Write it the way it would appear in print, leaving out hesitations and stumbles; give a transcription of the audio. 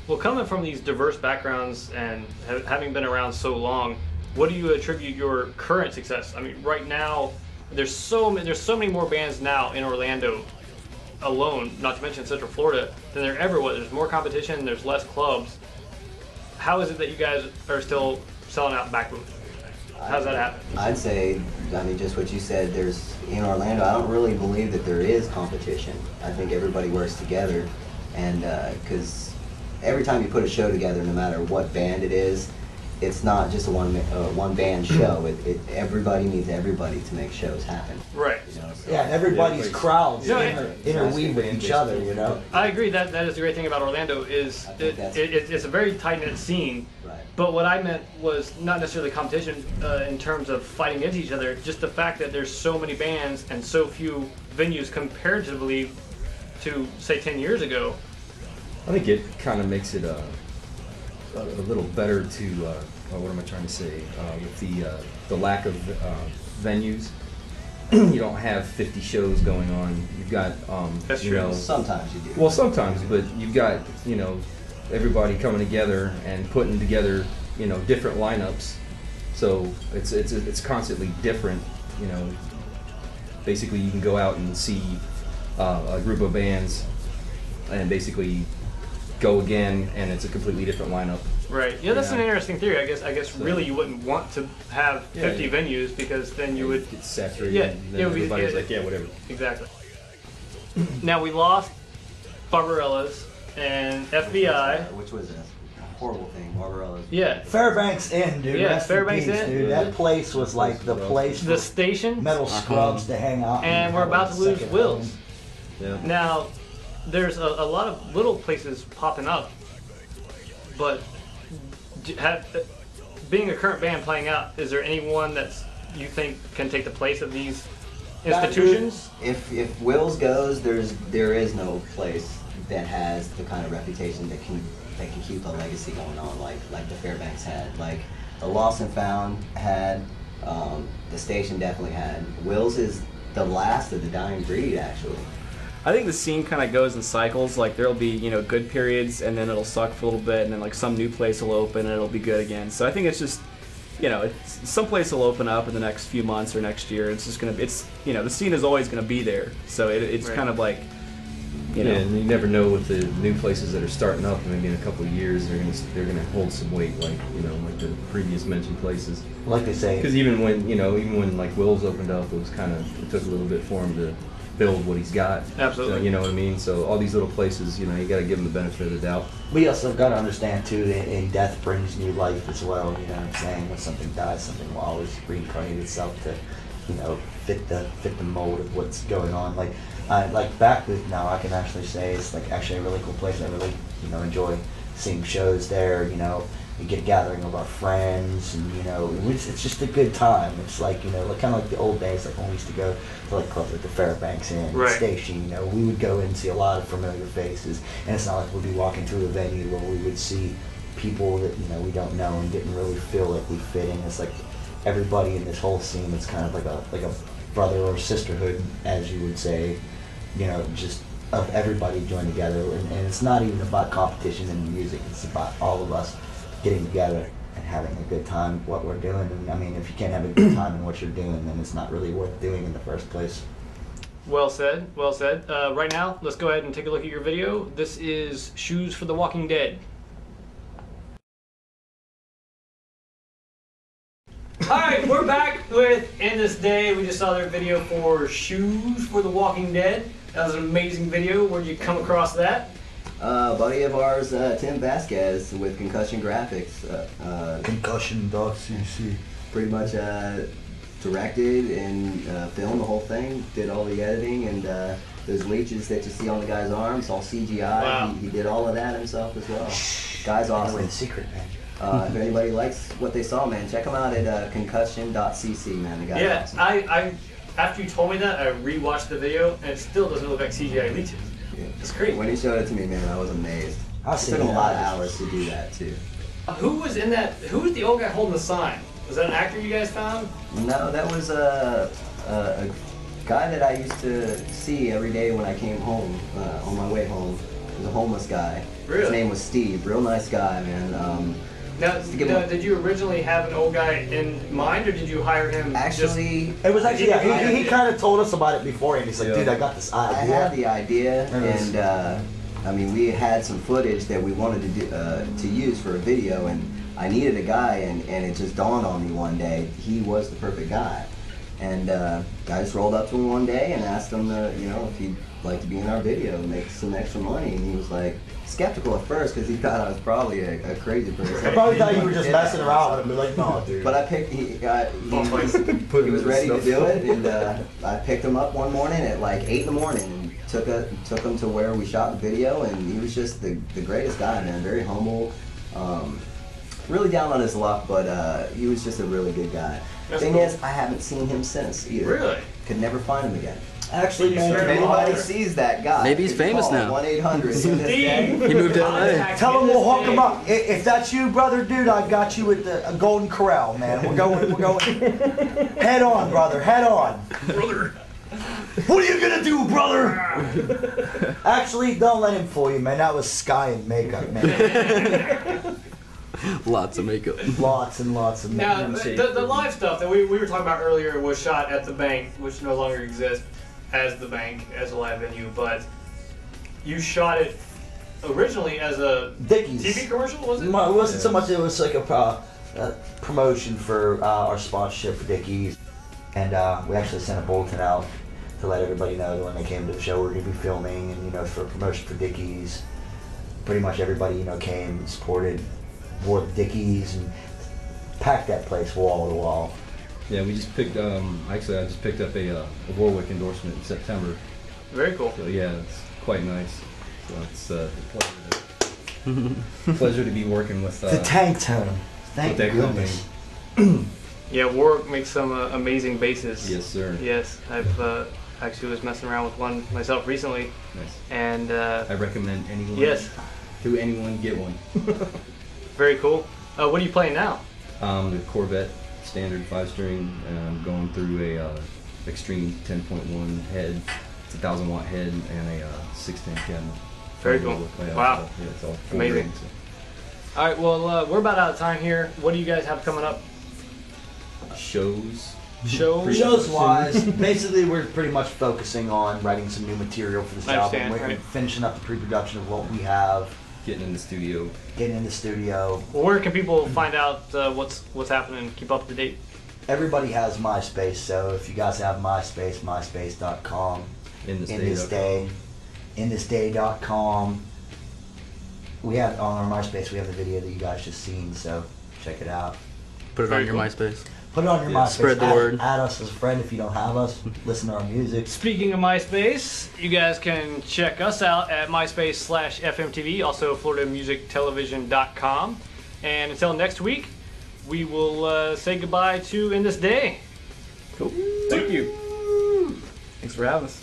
Well, coming from these diverse backgrounds and having been around so long, what do you attribute your current success? I mean, right now, there's so many more bands now in Orlando alone, not to mention Central Florida, than there ever was. There's more competition, there's less clubs. How is it that you guys are still selling out back booth? How's that happen? I'd say, I mean, just what you said, in Orlando, I don't really believe that there is competition. I think everybody works together, and because every time you put a show together, no matter what band it is, it's not just a one band show. Everybody needs everybody to make shows happen. Right. You know, so. Yeah, and everybody's crowds Yeah, interweave with each other, you know. I agree. That is the great thing about Orlando is it's a very tight-knit scene. Right. But what I meant was not necessarily competition in terms of fighting against each other, just the fact that there's so many bands and so few venues comparatively to, say, 10 years ago. I think it kind of makes it a little better to, what am I trying to say, with the lack of venues. You don't have 50 shows going on. You've got, That's you true. know, Sometimes you do. well, sometimes, but you've got, you know, everybody coming together and putting together, you know, different lineups. So it's constantly different. You know, basically you can go out and see a group of bands and basically go again, and it's a completely different lineup. Right. Yeah, that's an Yeah. interesting theory. I guess So- really you wouldn't want to have 50 Yeah. venues because then you would. It's saturated. Yeah, and then it would be- everybody's yeah, like, yeah, whatever. Exactly. Now we lost Barbarella's and FBI. Which was a horrible thing, Barbarella's. Yeah. Fairbanks Inn, dude. Yeah, Rest Fairbanks in peace, Inn. dude. That place was like the place The for station. metal scrubs to hang out. And we're have about a to lose second Wills. home. Yeah. Now, there's a lot of little places popping up, but being a current band playing out, is there anyone that's you think can take the place of these institutions? If Wills goes, there is no place that has the kind of reputation that can keep a legacy going on like the Fairbanks had, like the Lost and Found had, the station definitely had. Wills is the last of the dying breed, actually. I think the scene kind of goes in cycles. Like there'll be, you know, good periods, and then it'll suck for a little bit, and then like some new place will open and it'll be good again. So I think it's just, you know, some place will open up in the next few months or next year. It's just you know, the scene is always gonna be there. So it's Right. kind of like, you know. Yeah, and you never know with the new places that are starting up. Maybe in a couple of years, they're gonna hold some weight, like, you know, like the previous mentioned places. Like they say, Because even when like Will's opened up, it took a little bit for him to build what he's got. Absolutely. So, you know what I mean? So all these little places, you know, you got to give them the benefit of the doubt. we also got to understand too that in death brings new life as well. You know what I'm saying? When something dies, something will always reincarnate itself to, you know, fit the mold of what's going on. Like Backwoods now, I can actually say it's like actually a really cool place. I really, you know, enjoy seeing shows there. You know, we get a gathering of our friends, and you know, it's just a good time. It's like, you know, like kind of like the old days, like when we used to go to like clubs like the Fairbanks Inn, Right. Station. You know, we would go and see a lot of familiar faces, and it's not like we'd be walking through a venue where we would see people that, you know, we don't know and didn't really feel like we fit in. It's like everybody in this whole scene. It's kind of like a brother or sisterhood, as you would say. You know, just of everybody joined together, and it's not even about competition in the music. It's about all of us getting together and having a good time what we're doing. And I mean, if you can't have a good time in what you're doing, then it's not really worth doing in the first place. Well said. Well said. Right now, let's go ahead and take a look at your video. This is Shoes for the Walking Dead. Alright, we're back with In This Day. We just saw their video for Shoes for the Walking Dead. That was an amazing video. Where'd you come across that? Buddy of ours, Tim Vasquez with Concussion Graphics. Concussion.cc. Pretty much directed and filmed the whole thing, did all the editing, and those leeches that you see on the guy's arms, all CGI. Wow. He did all of that himself as well. Guy's awesome. In secret, man. If anybody likes what they saw, man, check them out at concussion.cc, man. The guy's Yeah, awesome. I after you told me that, I rewatched the video, and it still doesn't look like CGI leeches. Yeah. It's great. When he showed it to me, man, I was amazed. I've It seen took him a lot of that. hours to do that, too. Who was in that? Who was the old guy holding the sign? Was that an actor you guys found? No, that was a guy that I used to see every day when I came home, on my way home. He was a homeless guy. Really? His name was Steve. Real nice guy, man. Now, did you originally have an old guy in mind, or did you hire him? Actually, It was actually, Yeah, he kind of told us about it before, and he's like, Yeah. dude, I got this I had idea. the idea, and I mean, we had some footage that we wanted to do, to use for a video, and I needed a guy, and it just dawned on me one day he was the perfect guy, and I just rolled up to him one day and asked him, if he'd like to be in our video and make some extra money, and he was like skeptical at first because he thought I was probably a crazy person. I probably thought you were just messing around with him, but like, no, dude. But I picked. He was ready to do it, and I picked him up one morning at like 8 in the morning and took him to where we shot the video, and he was just the greatest guy, man. Very humble, really down on his luck, but he was just a really good guy. That's Thing cool. is, I haven't seen him since either. Really? Could never find him again. Actually, If man, anybody sees that guy, Maybe he's could you famous call now. 1-800. He moved to LA. tell him we'll hook him up. If that's you, brother, dude, I got you at the Golden Corral, man. We're going. Head on, brother. Head on. Brother. What are you gonna do, brother? Actually, don't let him fool you, man. That was Sky and makeup, man. Lots of makeup. Lots and lots of Now, makeup. the live stuff that we were talking about earlier was shot at the bank, which no longer exists as the bank, as a live venue, but you shot it originally as a Dickies. TV commercial, was it? It wasn't so much. It was like a promotion for our sponsorship for Dickies, and we actually sent a bulletin out to let everybody know that when they came to the show, we're going to be filming, and for promotion for Dickies. Pretty much everybody came and supported, wore the Dickies, and packed that place wall to wall. Yeah, we just picked. Actually, I just picked up a Warwick endorsement in September. Very cool. So yeah, it's quite nice. So it's a pleasure to be working with. The tank tone. Thank with that goodness. Yeah, Warwick makes some amazing bases. Yes, sir. Yes, I've actually was messing around with one myself recently, Nice. and I recommend anyone. yes, To anyone, get one. very cool. What are you playing now? The Corvette standard 5-string, and I'm going through a Extreme 10.1 head. It's a 1,000-watt head and a 610 cabinet. Very cool. Wow. Yeah, it's all full Amazing. ring, so. All right, well, we're about out of time here. What do you guys have coming up? Shows. Shows? Shows wise, basically we're pretty much focusing on writing some new material for this I album. understand, We're right. finishing up the pre-production of what we have, Getting in the studio. getting in the studio. Well, where can people find out what's happening? Keep up to date. Everybody has MySpace, so if you guys have MySpace, myspace.com. In the In this day, inthisday.com. We have on our MySpace. We have the video that you guys just seen, so check it out. Put it Very on your cool. MySpace. Put it on your Yeah, MySpace. spread the word. Add us as a friend if you don't have us. Listen to our music. Speaking of MySpace, you guys can check us out at MySpace/FMTV, also FloridaMusicTelevision.com. And until next week, we will say goodbye to In This Day. Cool. Thank you. Thanks for having us.